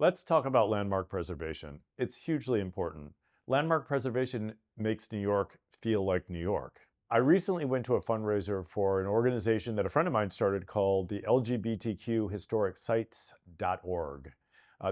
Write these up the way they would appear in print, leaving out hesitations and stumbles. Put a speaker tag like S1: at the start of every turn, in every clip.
S1: Let's talk about landmark preservation. It's hugely important. Landmark preservation makes New York feel like New York. I recently went to a fundraiser for an organization that a friend of mine started called the LGBTQ Historic Sites.org.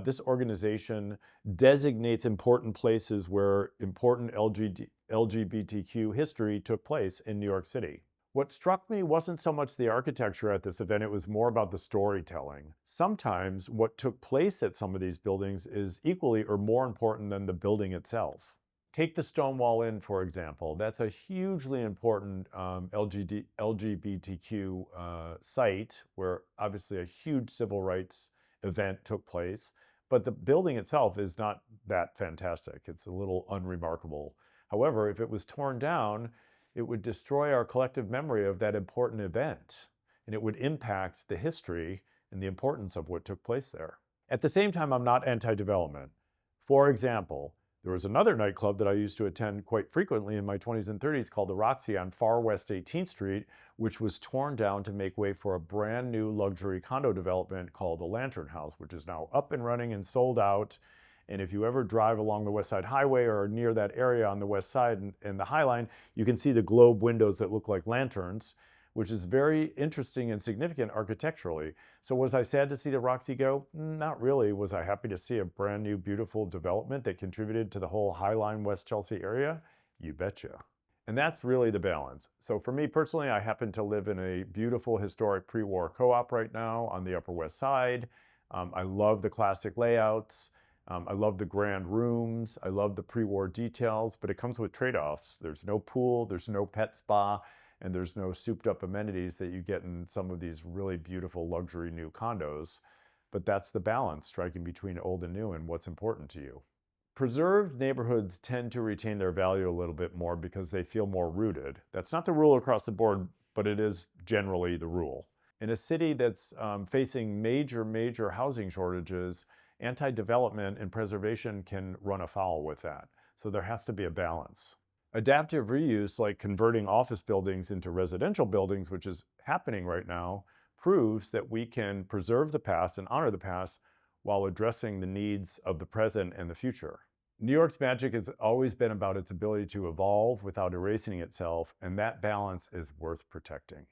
S1: This organization designates important places where important LGBTQ history took place in New York City. What struck me wasn't so much the architecture at this event, it was more about the storytelling. Sometimes what took place at some of these buildings is equally or more important than the building itself. Take the Stonewall Inn, for example. That's a hugely important LGBTQ site where obviously a huge civil rights event took place, but the building itself is not that fantastic. It's a little unremarkable. However, if it was torn down, it would destroy our collective memory of that important event, and it would impact the history and the importance of what took place there. At the same time, I'm not anti-development. For example, there was another nightclub that I used to attend quite frequently in my 20s and 30s called the Roxy on far west 18th Street, which was torn down to make way for a brand new luxury condo development called the Lantern House, which is now up and running and sold out. And if you ever drive along the West Side Highway or near that area on the west side and the High Line, you can see the globe windows that look like lanterns, which is very interesting and significant architecturally. So was I sad to see the Roxy go? Not really. Was I happy to see a brand new, beautiful development that contributed to the whole High Line West Chelsea area? You betcha. And that's really the balance. So for me personally, I happen to live in a beautiful historic pre-war co-op right now on the Upper West Side. I love the classic layouts. I love the grand rooms. I love the pre-war details, but it comes with trade-offs. There's no pool, there's no pet spa, and there's no souped up amenities that you get in some of these really beautiful luxury new condos. But that's the balance, striking between old and new and what's important to you. Preserved neighborhoods tend to retain their value a little bit more because they feel more rooted. That's not the rule across the board, but it is generally the rule. In a city that's facing major housing shortages, anti-development and preservation can run afoul with that. So there has to be a balance. Adaptive reuse, like converting office buildings into residential buildings, which is happening right now, proves that we can preserve the past and honor the past while addressing the needs of the present and the future. New York's magic has always been about its ability to evolve without erasing itself, and that balance is worth protecting.